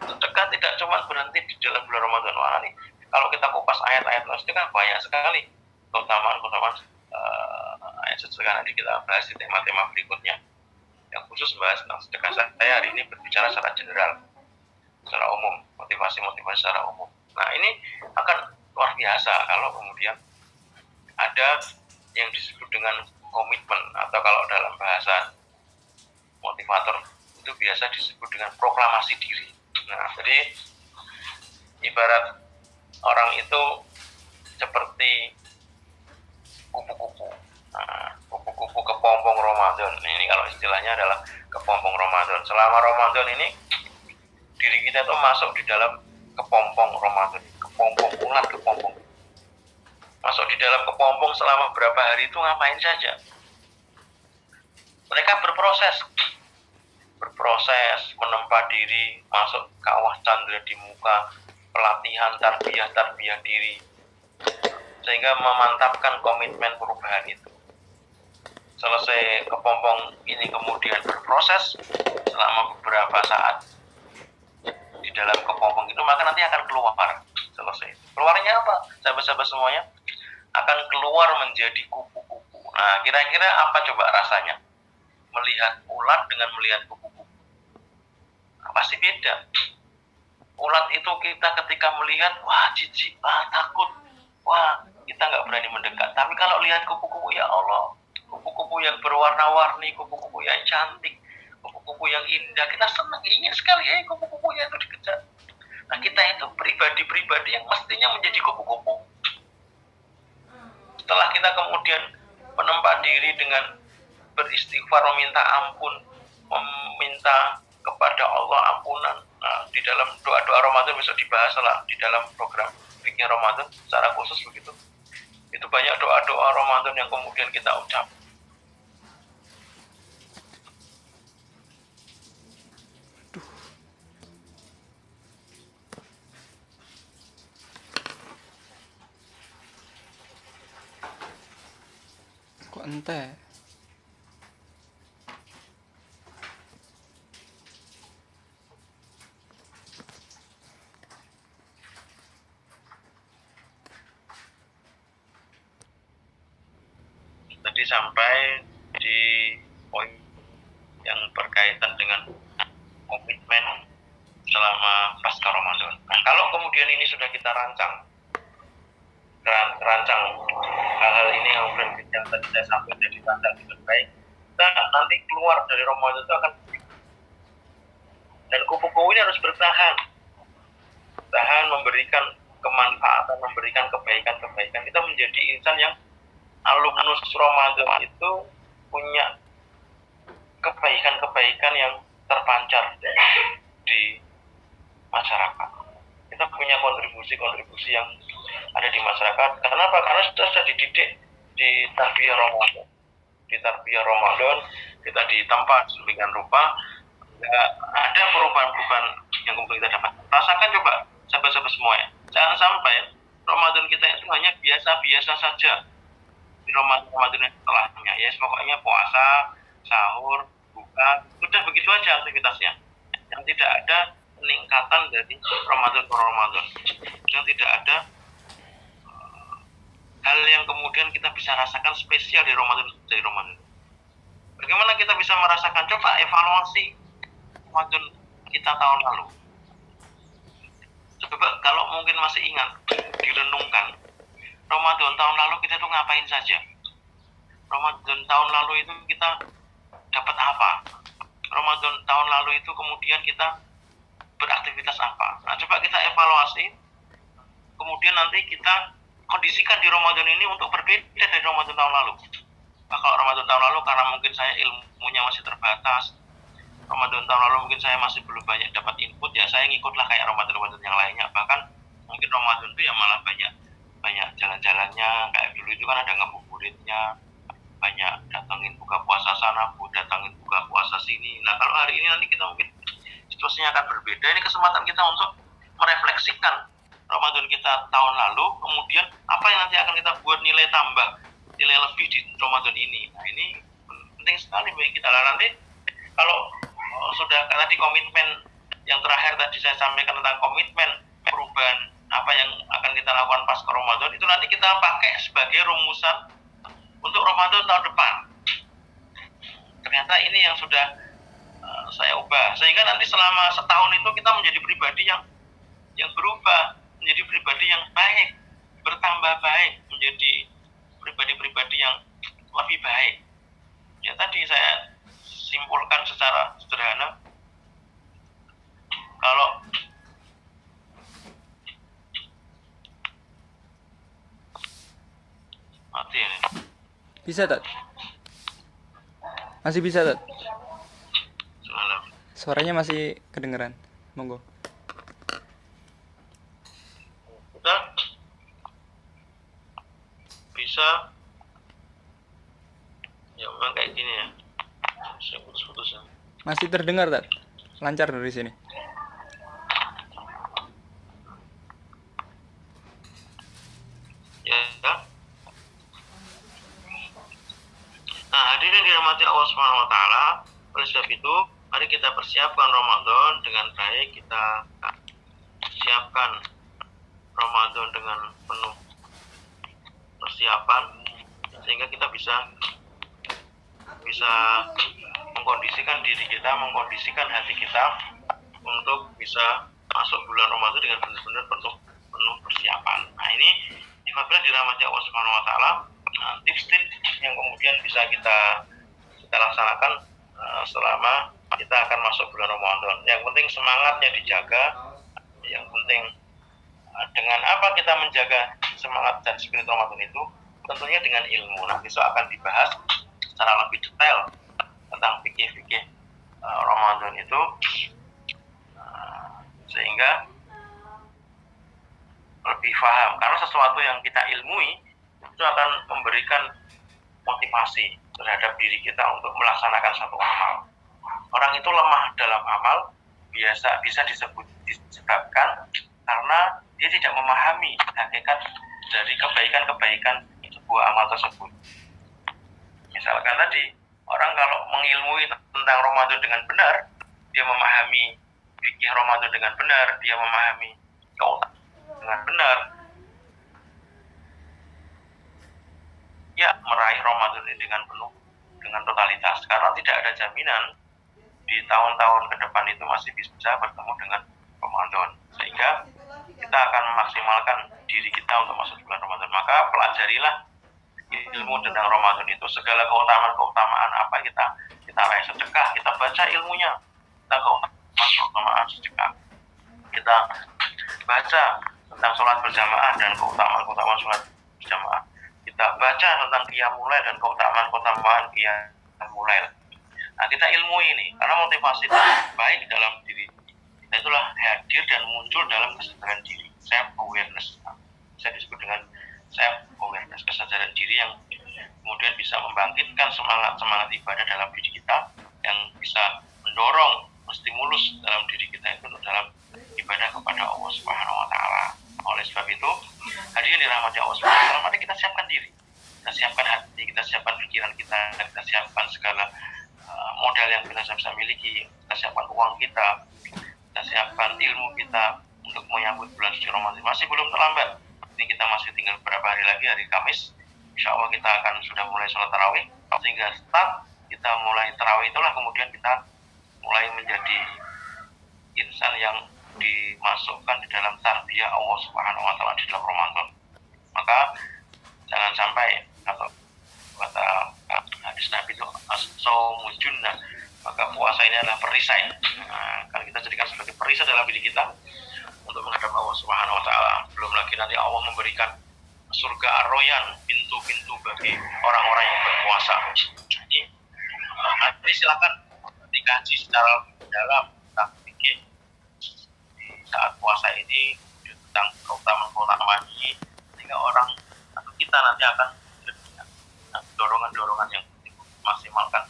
Sedekah tidak cuma berhenti di dalam bulan Ramadan. Wah, nih, kalau kita kupas ayat-ayat sedekah banyak sekali. Keutamaan ayat sedekah nanti kita bahas di tema-tema berikutnya. Yang khusus bahas tentang sedekah, saya hari ini berbicara secara general, secara umum, motivasi-motivasi secara umum. Nah, ini akan luar biasa kalau kemudian ada yang disebut dengan komitmen, atau kalau dalam bahasa motivator itu biasa disebut dengan proklamasi diri. Nah, jadi ibarat orang itu seperti kupu-kupu. Nah, kupu-kupu kepompong Ramadan. Ini kalau istilahnya adalah kepompong Ramadan. Selama Ramadan ini diri kita itu masuk di dalam kepompong Ramadan, kepompong ulat, kepompong. Masuk di dalam kepompong selama berapa hari itu ngapain saja? Mereka berproses menempa diri, masuk kawah candra di muka, pelatihan tarbiyah diri, sehingga memantapkan komitmen perubahan itu. Selesai kepompong ini kemudian berproses selama beberapa saat di dalam kepompong itu, maka nanti akan keluar. Selesai. Keluarnya apa? Sahabat-sahabat semuanya, akan keluar menjadi kupu-kupu. Nah, kira-kira apa coba rasanya? Melihat ulat dengan melihat kupu-kupu. Nah, pasti beda. Ulat itu kita ketika melihat, wah jijik, takut, wah kita nggak berani mendekat. Tapi kalau lihat kupu-kupu, ya Allah, kupu-kupu yang berwarna-warni, kupu-kupu yang cantik, kupu-kupu yang indah, kita senang, ingin sekali kupu-kupunya itu dikejar. Nah, kita itu pribadi-pribadi yang mestinya menjadi kupu-kupu. Setelah kita kemudian menempa diri dengan beristighfar, meminta ampun, meminta kepada Allah ampunan. Nah, di dalam doa-doa Ramadan besok dibahas lah di dalam program Fikih Ramadan secara khusus begitu. Itu banyak doa-doa Ramadan yang kemudian kita ucap. Kok ente? Tadi sampai di poin yang berkaitan dengan komitmen selama pasca Ramadan. Nah, kalau kemudian ini sudah kita rancang hal-hal ini yang tadi saya sampaikan jadi rancang dengan baik, kita nanti keluar dari Ramadan itu akan, dan kupu-kupu ini harus bertahan memberikan kemanfaatan, memberikan kebaikan. Kita menjadi insan yang alumnus Ramadan itu punya kebaikan yang terpancar di masyarakat. Kita punya kontribusi yang ada di masyarakat. Kenapa? Karena sudah dididik di tarbiyah Ramadan. Di tarbiyah Ramadan kita ditempa sedemikian rupa, ada perubahan-perubahan yang kemudian kita dapat. Rasakan coba sahabat-sahabat semua ya. Jangan sampai Ramadan kita itu hanya biasa-biasa saja di Ramadan yang setelahnya. Ya, pokoknya puasa, sahur, buka, sudah begitu aja aktivitasnya. Yang tidak ada peningkatan dari Ramadan ke Ramadan. Yang tidak ada hal yang kemudian kita bisa rasakan spesial dari Ramadan. Bagaimana kita bisa merasakan? Coba evaluasi Ramadan kita tahun lalu. Coba kalau mungkin masih ingat, direnungkan. Ramadan tahun lalu kita tuh ngapain saja? Ramadan tahun lalu itu kita dapat apa? Ramadan tahun lalu itu kemudian kita beraktivitas apa? Nah, coba kita evaluasi. Kemudian nanti kita kondisikan di Ramadan ini untuk berbeda dari Ramadan tahun lalu. Nah, kalau Ramadan tahun lalu karena mungkin saya ilmunya masih terbatas, Ramadan tahun lalu mungkin saya masih belum banyak dapat input, ya saya ngikutlah kayak Ramadan yang lainnya. Bahkan mungkin Ramadan itu ya malah banyak jalan-jalannya. Kayak dulu itu kan ada ngabuburitnya, banyak datangin buka puasa sana, datangin buka puasa sini. Nah, kalau hari ini nanti kita mungkin situasinya akan berbeda. Ini kesempatan kita untuk merefleksikan Ramadan kita tahun lalu, kemudian apa yang nanti akan kita buat nilai tambah, nilai lebih di Ramadan ini. Nah, ini penting sekali bagi kita. Nanti kalau sudah tadi komitmen yang terakhir tadi saya sampaikan tentang komitmen perubahan apa yang akan kita lakukan pasca Ramadan, itu nanti kita pakai sebagai rumusan untuk Ramadan tahun depan. Ternyata ini yang sudah saya ubah, sehingga nanti selama setahun itu kita menjadi pribadi yang berubah, menjadi pribadi yang baik, bertambah baik, menjadi pribadi-pribadi yang lebih baik. Ya tadi saya simpulkan secara sederhana, kalau mati ini. Bisa tak? Masih bisa tak? Suaranya masih kedengeran. Monggo. Udah? Bisa? Ya memang kayak gini ya. Saya putus-putus ya. Masih terdengar tak? Lancar dari sini. Ya. Nah, hadirin dirahmati Allah Subhanahu wa taala, oleh sebab itu mari kita persiapkan Ramadan dengan baik, kita siapkan Ramadan dengan penuh persiapan sehingga kita bisa mengkondisikan diri kita, mengkondisikan hati kita untuk bisa masuk bulan Ramadan dengan benar-benar penuh persiapan. Nah, ini apabila dirahmati Allah Subhanahu wa taala, tips-tips yang kemudian bisa kita laksanakan selama kita akan masuk bulan Ramadan. Yang penting semangatnya dijaga. Yang penting dengan apa kita menjaga semangat dan spirit Ramadan itu? Tentunya dengan ilmu. Nah, besok akan dibahas secara lebih detail tentang fikih-fikih Ramadan itu, sehingga lebih paham. Karena sesuatu yang kita ilmui itu akan memberikan motivasi terhadap diri kita untuk melaksanakan satu amal. Orang itu lemah dalam amal bisa disebabkan karena dia tidak memahami hakikat dari kebaikan-kebaikan sebuah amal tersebut. Misalkan tadi, orang kalau mengilmui tentang Ramadan dengan benar, dia memahami fikih Ramadan dengan benar, dia memahami keutamaan dengan benar, ya meraih Ramadan ini dengan penuh, dengan totalitas. Karena tidak ada jaminan di tahun-tahun ke depan itu masih bisa bertemu dengan Ramadan. Sehingga kita akan memaksimalkan diri kita untuk masuk bulan Ramadan. Maka pelajarilah ilmu tentang Ramadan itu, segala keutamaan apa kita raih sedekah, kita baca ilmunya tentang keutamaan sedekah, kita baca tentang sholat berjamaah dan keutamaan sholat berjamaah, kita baca tentang qiyamul lail dan keutamaan qiyamul lail. Nah, kita ilmu ini karena motivasi baik dalam diri kita itulah hadir dan muncul dalam kesadaran diri, self awareness. Saya disebut dengan self awareness, kesadaran diri yang kemudian bisa membangkitkan semangat ibadah dalam diri kita, yang bisa mendorong stimulus dalam diri kita itu dalam ibadah kepada Allah Subhanahu wa taala. Oleh sebab itu, hadirin dirahmati Allah Subhanahu wa taala, mari kita siapkan diri. Kita siapkan hati, kita siapkan pikiran kita siapkan segala modal yang kita bisa miliki, kita siapkan uang kita siapkan ilmu kita untuk menyambut bulan suci Ramadan. Masih belum terlambat. Ini kita masih tinggal beberapa hari lagi, hari Kamis. Insya Allah kita akan sudah mulai sholat tarawih. Sehingga start kita mulai tarawih itulah kemudian kita mulai menjadi insan yang dimasukkan di dalam tarbiyah Allah Subhanahu wa taala di dalam Ramadan. Maka jangan sampai atau kata hadis Nabi itu as-shaumu junnah, maka puasa ini adalah perisai. Nah, kalau kita jadikan sebagai perisai dalam diri kita untuk menghadap Allah Subhanahu wa taala. Belum lagi nanti Allah memberikan surga ar-royan, pintu-pintu bagi orang-orang yang berpuasa. Jadi nanti silakan dikaji secara dalam tentang fikih di saat puasa ini, tentang keutamaan ini, sehingga orang atau kita nanti akan dorongan-dorongan yang maksimalkan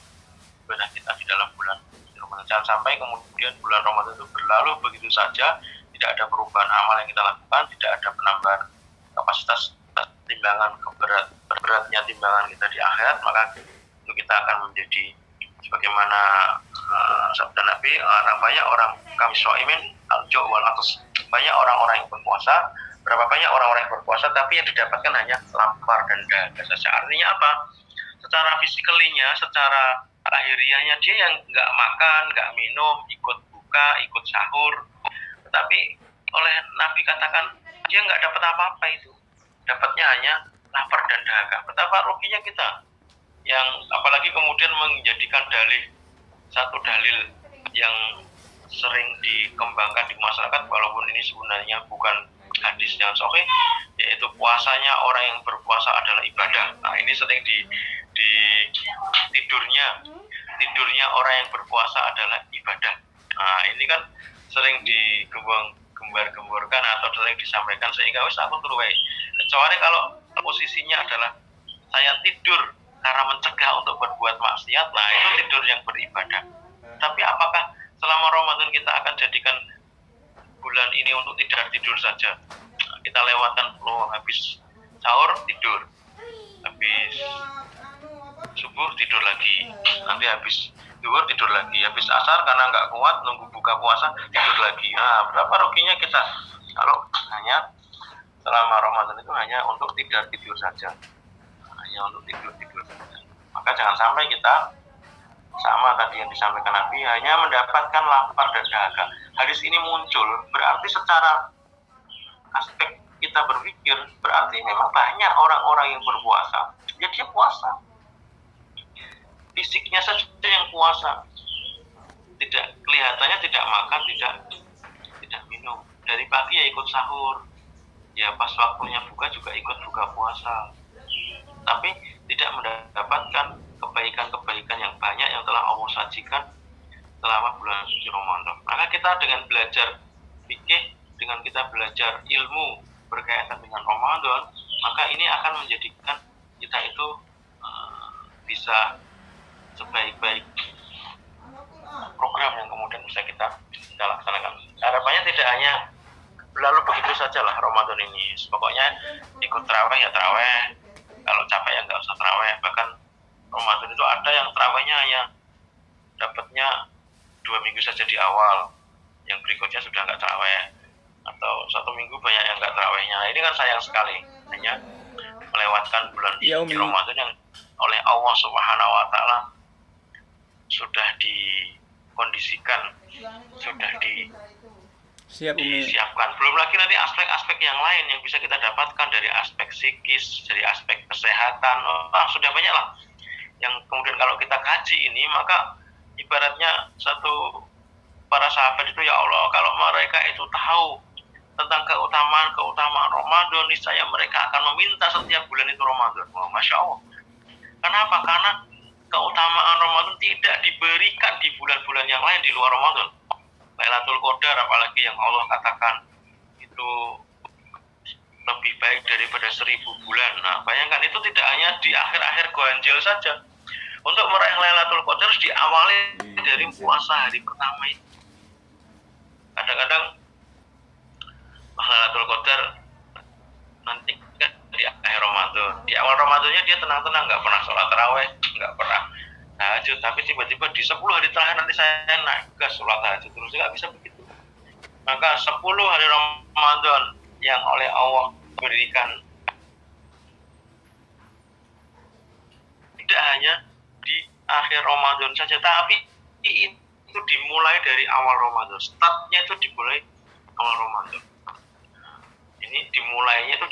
ibadah kita di dalam bulan Ramadan. Jangan sampai kemudian bulan Ramadan itu berlalu begitu saja, tidak ada perubahan amal yang kita lakukan, tidak ada penambahan kapasitas timbangan beratnya timbangan kita di akhirat, maka itu kita akan menjadi Sebagaimana sabda Nabi, banyak orang kami soimin al-ju' wal atas. Banyak orang-orang yang berpuasa, berapa banyak orang-orang yang berpuasa, tapi yang didapatkan hanya lapar dan dahaga saja. Artinya apa? Secara fisikalinya, secara lahiriahnya dia yang nggak makan, nggak minum, ikut buka, ikut sahur. Tetapi oleh Nabi katakan dia nggak dapat apa-apa itu. Dapatnya hanya lapar dan dahaga. Betapa ruginya kita. Yang apalagi kemudian menjadikan satu dalil yang sering dikembangkan di masyarakat, walaupun ini sebenarnya bukan hadis yang sahih, yaitu puasanya orang yang berpuasa adalah ibadah. Nah, ini sering di tidurnya orang yang berpuasa adalah ibadah. Nah, ini kan sering digembar-gemborkan atau sering disampaikan sehingga wis aku turu wae. Kecuali kalau posisinya adalah saya tidur karena mencegah untuk berbuat maksiat, nah itu tidur yang beribadah. Tapi apakah selama Ramadan kita akan jadikan bulan ini untuk tidur saja? Kita lewatkan habis sahur tidur, habis subuh tidur lagi, nanti habis zuhur tidur lagi, habis asar karena nggak kuat nunggu buka puasa tidur lagi. Nah, berapa ruginya kita kalau hanya selama Ramadan itu hanya untuk tidur saja, hanya untuk tidur saja. Maka jangan sampai kita sama tadi yang disampaikan Nabi, hanya mendapatkan lapar dan dahaga. Hadis ini muncul berarti secara aspek kita berpikir, berarti memang banyak orang-orang yang berpuasa, ya dia puasa, fisiknya saja yang puasa, tidak kelihatannya tidak makan, tidak minum, dari pagi ya ikut sahur, ya pas waktunya buka juga ikut buka puasa, tapi tidak mendapatkan kebaikan-kebaikan yang banyak yang telah Allah sajikan selama bulan suci Ramadan. Maka kita dengan belajar fikih, dengan kita belajar ilmu berkaitan dengan Ramadan, maka ini akan menjadikan kita itu bisa sebaik-baik program yang kemudian bisa kita laksanakan. Harapannya tidak hanya berlalu begitu saja lah Ramadan ini. Pokoknya ikut terawih ya terawih, kalau capek ya nggak usah terawih. Bahkan Ramadan itu ada yang terawihnya hanya dapatnya 2 minggu saja di awal, yang berikutnya sudah nggak terawih, atau 1 minggu banyak yang nggak terawihnya. Nah, ini kan sayang sekali, hanya melewatkan bulan suci Ramadan yang oleh Allah Subhanahu Wa Taala sudah dikondisikan, sudah disiapkan. Belum lagi nanti aspek-aspek yang lain yang bisa kita dapatkan dari aspek psikis, dari aspek kesehatan. Sudah banyak lah yang kemudian kalau kita kaji ini, maka ibaratnya para sahabat itu, ya Allah, kalau mereka itu tahu tentang keutamaan Ramadan, niscaya mereka akan meminta setiap bulan itu Ramadan. Masya Allah. Kenapa? Karena keutamaan Ramadan tidak diberikan di bulan-bulan yang lain di luar Ramadan. Lailatul Qadar apalagi yang Allah katakan itu lebih baik daripada 1000 bulan. Nah, bayangkan itu tidak hanya di akhir-akhir ganjil saja. Untuk meraih Lailatul Qadar harus diawali dari puasa hari pertama itu. Kadang-kadang Lailatul Qadar nanti di akhir Ramadan. Di awal Ramadannya dia tenang-tenang, nggak pernah sholat tarawih, nggak pernah tahajud, tapi tiba-tiba di 10 hari terakhir nanti saya naik gas sholat tahajud terus. Nggak bisa begitu. Maka 10 hari Ramadan yang oleh Allah berikan tidak hanya di akhir Ramadan saja, tapi itu dimulai dari awal Ramadan. Startnya itu dimulai awal Ramadan. Ini dimulainya itu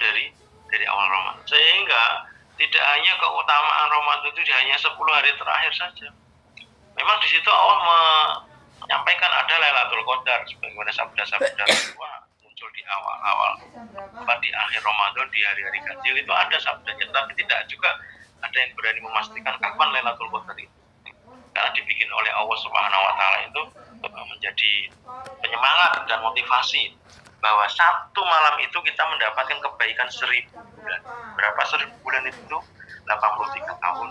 dari awal Ramadan. Sehingga tidak hanya keutamaan Ramadan itu hanya 10 hari terakhir saja. Memang di situ Allah menyampaikan ada Lailatul Qadar sebagaimana sabda-sabda muncul di awal-awal, di akhir Ramadan, di hari-hari ganjil itu ada sabdanya, tapi tidak juga ada yang berani memastikan kapan Lailatul Qadar itu. Karena dibikin oleh Allah Subhanahu Wa Taala itu menjadi penyemangat dan motivasi bahwa satu malam itu kita mendapatkan kebaikan 1000 bulan. Berapa 1000 bulan itu? 83 tahun.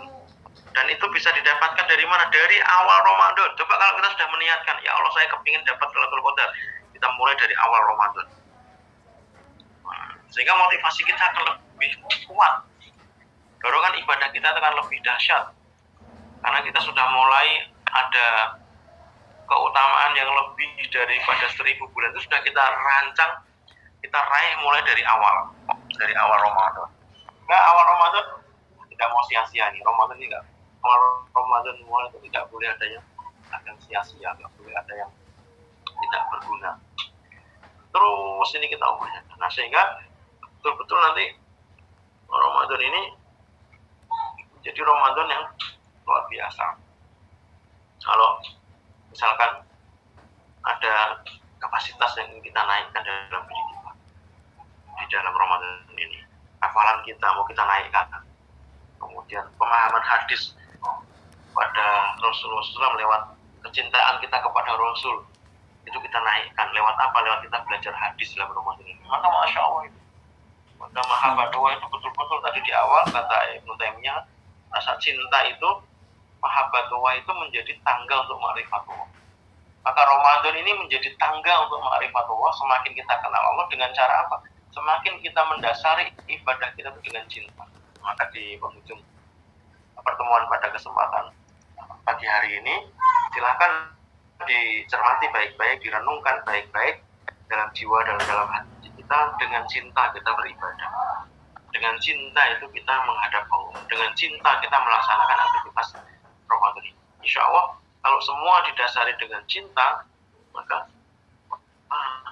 Dan itu bisa didapatkan dari mana? Dari awal Ramadan. Coba kalau kita sudah meniatkan, ya Allah saya kepingin dapat Lailatul Qadar, kita mulai dari awal Ramadan. Sehingga motivasi kita akan lebih kuat. Dorongan ibadah kita akan lebih dahsyat. Karena kita sudah mulai ada keutamaan yang lebih daripada 1000 bulan itu sudah kita rancang, kita raih mulai dari awal Ramadan. Nah, awal Ramadan tidak mau sia-sia nih, Ramadan ini enggak. Awal Ramadan mulai itu tidak boleh ada yang sia-sia, enggak boleh ada yang tidak berguna. Terus ini kita upayakan. Nah, sehingga betul-betul nanti Ramadan ini jadi Ramadan yang luar biasa. Kalau misalkan ada kapasitas yang kita naikkan dalam diri kita di dalam Ramadan ini, hafalan kita mau kita naikkan, kemudian pemahaman hadis pada Rasulullah SAW lewat kecintaan kita kepada Rasul itu kita naikkan lewat apa? Lewat kita belajar hadis dalam Ramadan ini. Maka Masya Allah itu, maka mahabbatullah itu betul-betul tadi di awal kata Ibnu Taimiyah, rasa cinta itu, mahabbatullah itu menjadi tangga untuk ma'rifatullah. Maka Ramadan ini menjadi tangga untuk ma'rifatullah. Semakin kita kenal Allah dengan cara apa? Semakin kita mendasari ibadah kita dengan cinta. Maka di penghujung pertemuan pada kesempatan pagi hari ini, silahkan dicermati baik-baik, direnungkan baik-baik dalam jiwa dan dalam hati kita. Dengan cinta kita beribadah, dengan cinta itu kita menghadap Allah, dengan cinta kita melaksanakan aktivitas Ramadan ini. Insya Allah kalau semua didasari dengan cinta, maka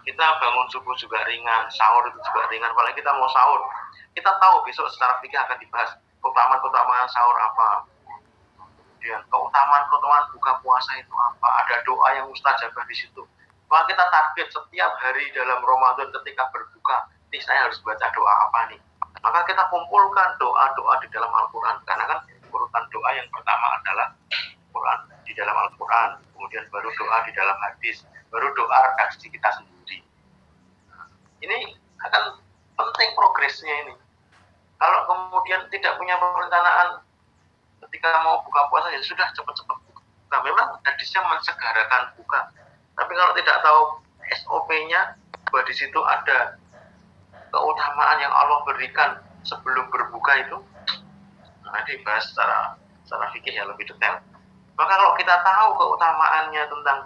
kita bangun subuh juga ringan, sahur itu juga ringan. Apalagi kita mau sahur, kita tahu besok secara fikih akan dibahas keutamaan sahur apa, kemudian keutamaan buka puasa itu apa, ada doa yang mustajabah di situ. Maka kita target setiap hari dalam Ramadan ketika berbuka, ini saya harus baca doa apa nih. Maka kita kumpulkan doa-doa di dalam Al-Quran, karena kan urutan doa yang pertama adalah Quran di dalam Al-Quran, kemudian baru doa di dalam hadis, baru doa redaksi kita sendiri. Ini akan penting progresnya ini. Kalau kemudian tidak punya perencanaan ketika mau buka puasa, ya sudah cepat-cepat buka. Nah, memang hadisnya mensegerakan buka. Tapi kalau tidak tahu SOP-nya, bahwa di situ ada keutamaan yang Allah berikan sebelum berbuka itu, nanti dibahas secara fikih yang lebih detail. Maka kalau kita tahu keutamaannya tentang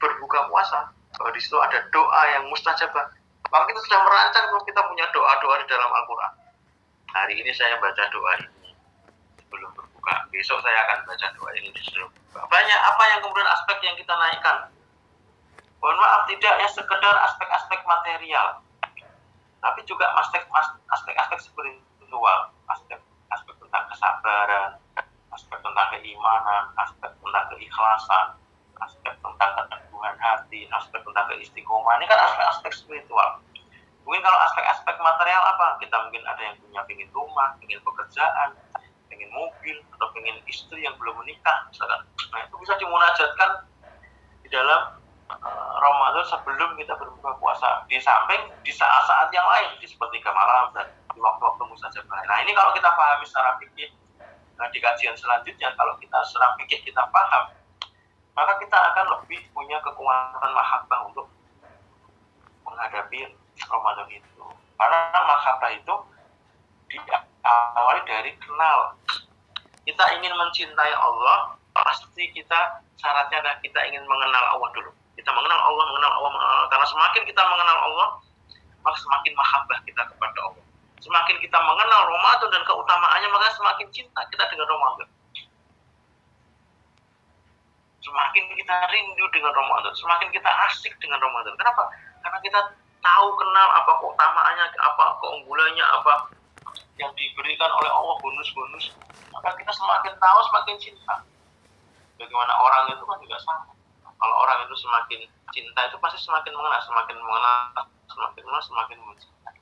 berbuka puasa, bahwa di situ ada doa yang mustajabah, maka kita sudah merancang kalau kita punya doa-doa di dalam Al-Quran. Hari ini saya baca doa ini sebelum berbuka, besok saya akan baca doa ini sebelum berbuka. Banyak apa yang kemudian aspek yang kita naikkan. Mohon maaf, tidak ya sekedar aspek-aspek material, tapi juga aspek-aspek spiritual, aspek tentang kesabaran, aspek tentang keimanan, aspek tentang keikhlasan, aspek tentang keteguhan hati, aspek tentang keistiqomahan. Ini kan aspek-aspek spiritual. Mungkin kalau aspek-aspek material apa? Kita mungkin ada yang punya pengin rumah, pengin pekerjaan, pengin mobil, atau pengin istri yang belum menikah, misalkan. Nah, itu bisa dimunajatkan di dalam Ramadan sebelum kita berbuka puasa. Di samping di saat-saat yang lain, di sepertiga malam dan di waktu-waktu mustajabah. Nah, ini kalau kita pahami secara fikih, di kajian selanjutnya, kalau kita secara fikih kita paham, maka kita akan lebih punya kekuatan mahabbah untuk menghadapi Ramadan itu. Karena mahabbah itu diawali dari kenal. Kita ingin mencintai Allah, pasti kita syaratnya adalah kita ingin mengenal Allah dulu. Kita mengenal Allah, karena semakin kita mengenal Allah, maka semakin mahabbah kita kepada Allah. Semakin kita mengenal Ramadan dan keutamaannya, maka semakin cinta kita dengan Ramadan. Semakin kita rindu dengan Ramadan, semakin kita asik dengan Ramadan. Kenapa? Karena kita tahu, kenal apa keutamaannya, apa keunggulannya, apa yang diberikan oleh Allah, bonus-bonus. Maka kita semakin tahu, semakin cinta. Bagaimana orang itu kan juga sama. Kalau orang itu semakin cinta, itu pasti semakin mengenal, semakin mencintai.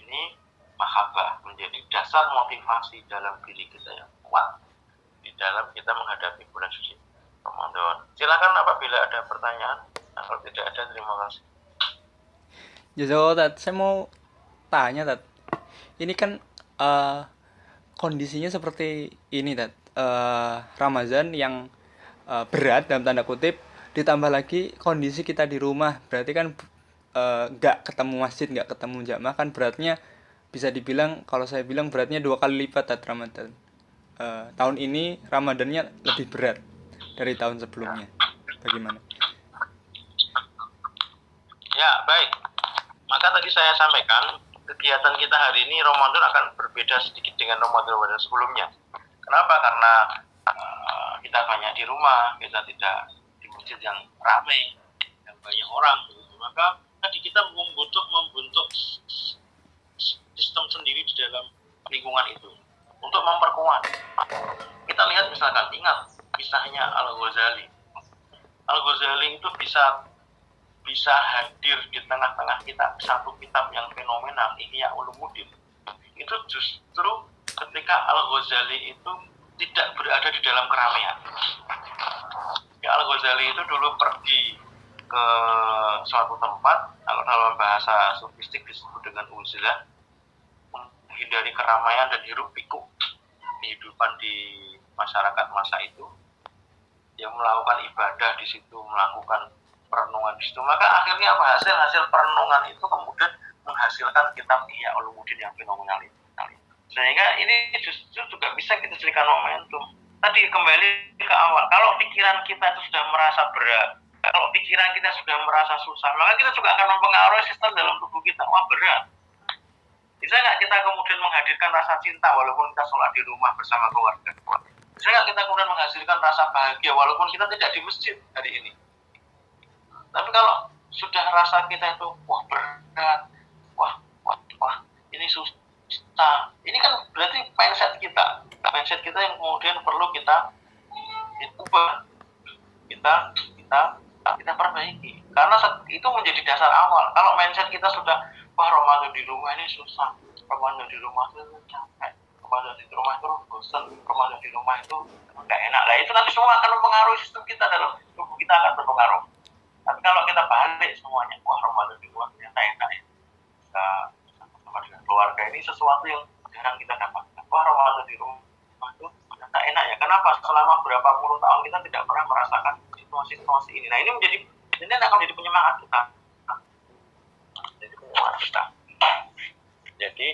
Ini mahabbah menjadi dasar motivasi dalam diri kita yang kuat di dalam kita menghadapi bulan suci Ramadan. Silakan apabila ada pertanyaan. Kalau tidak ada, terima kasih. Jazakallah, Tat. Saya mau tanya, Tat. Ini kan kondisinya seperti ini, Tat. Ramadan yang berat dalam tanda kutip, ditambah lagi kondisi kita di rumah, berarti kan nggak ketemu masjid, nggak ketemu jamaah, kan beratnya bisa dibilang, kalau saya bilang beratnya 2 kali lipat, Tat, Ramadan. tahun ini Ramadannya lebih berat dari tahun sebelumnya. Bagaimana? Ya, baik. Maka tadi saya sampaikan, kegiatan kita hari ini Ramadan akan berbeda sedikit dengan Ramadan sebelumnya. Kenapa? Karena kita banyak di rumah, kita tidak di masjid yang ramai, yang banyak orang. Maka tadi kita membentuk sistem sendiri di dalam lingkungan itu untuk memperkuat. Kita lihat misalkan, ingat kisahnya Al-Ghazali. Al-Ghazali itu bisa hadir di tengah-tengah kita, satu kitab yang fenomenal, Ihya Ulumuddin. Itu justru ketika Al-Ghazali itu tidak berada di dalam keramaian. Ya, Al-Ghazali itu dulu pergi ke suatu tempat, kalau dalam bahasa sofistik disebut dengan uzlah, menghindari keramaian dan hiruk pikuk kehidupan di masyarakat masa itu. Dia melakukan ibadah di situ, melakukan perenungan di situ. Maka akhirnya apa, hasil perenungan itu kemudian menghasilkan kitab Ihya Ulumuddin yang fenomenal itu. Sehingga ini justru juga bisa kita jadikan momentum. Tadi kembali ke awal, kalau pikiran kita itu sudah merasa berat, kalau pikiran kita sudah merasa susah, maka kita juga akan mempengaruhi sistem dalam tubuh kita. Wah, berat. Bisa nggak kita kemudian menghadirkan rasa cinta walaupun kita sholat di rumah bersama keluarga? Bisa nggak kita kemudian menghasilkan rasa bahagia walaupun kita tidak di masjid hari ini? Tapi kalau sudah rasa kita itu wah berat, wah ini susah, ini kan berarti mindset kita yang kemudian perlu kita ubah, kita perbaiki. Karena itu menjadi dasar awal. Kalau mindset kita sudah wah Ramadan di rumah ini susah, Ramadan di rumah itu capek, Ramadan di rumah itu bosan, Ramadan di rumah itu nggak enak. Lah itu nanti semua akan mempengaruhi sistem kita, dalam tubuh kita akan berpengaruh. Tapi kalau kita balik semuanya, wah Ramadan di rumah ternyata enak ya, kita bersama dengan keluarga ini sesuatu yang jarang kita dapatkan. Wah Ramadan di rumah itu ternyata enak ya. Kenapa? Selama berapa puluh tahun kita tidak pernah merasakan situasi ini. Nah ini akan menjadi penyemangat kita. Jadi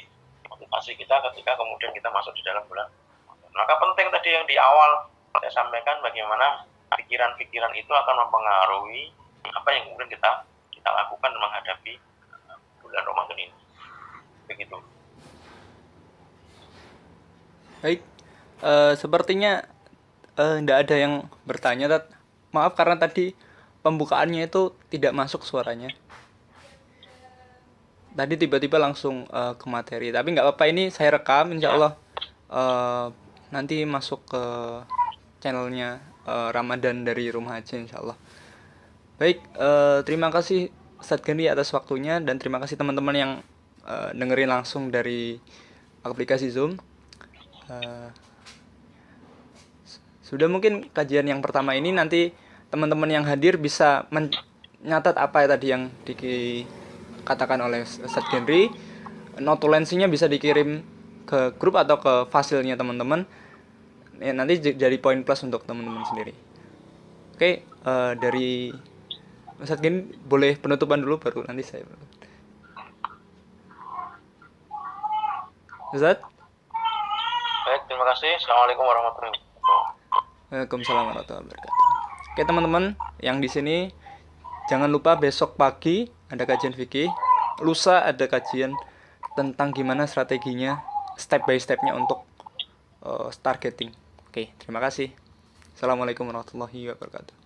motivasi kita ketika kemudian kita masuk di dalam bulan. Maka penting tadi yang di awal saya sampaikan, bagaimana pikiran-pikiran itu akan mempengaruhi apa yang kemudian kita lakukan menghadapi bulan Ramadan ini. Begitu. Baik, sepertinya tidak ada yang bertanya, Tat. Maaf karena tadi pembukaannya itu tidak masuk suaranya. Tadi tiba-tiba langsung ke materi, tapi nggak apa-apa, ini saya rekam, insya Allah nanti masuk ke channelnya Ramadan dari Rumah Haji, insya Allah. Baik, terima kasih Ustadz Gandhi atas waktunya, dan terima kasih teman-teman yang dengerin langsung dari aplikasi Zoom. Sudah mungkin kajian yang pertama ini, nanti teman-teman yang hadir bisa menyatat apa ya tadi yang dikatakan oleh Ustadz Gandhi. Notulensinya bisa dikirim ke grup atau ke fasilnya teman-teman. Ya, nanti jadi poin plus untuk teman-teman sendiri. Oke, dari Ustadz Gandhi boleh penutupan dulu, baru nanti saya. Ustadz? Baik, terima kasih. Assalamualaikum warahmatullahi wabarakatuh. Waalaikumsalam warahmatullahi wabarakatuh. Oke teman-teman yang di sini, jangan lupa besok pagi ada kajian fikih, lusa ada kajian tentang gimana strateginya step by stepnya untuk targeting. Oke, terima kasih. Assalamualaikum warahmatullahi wabarakatuh.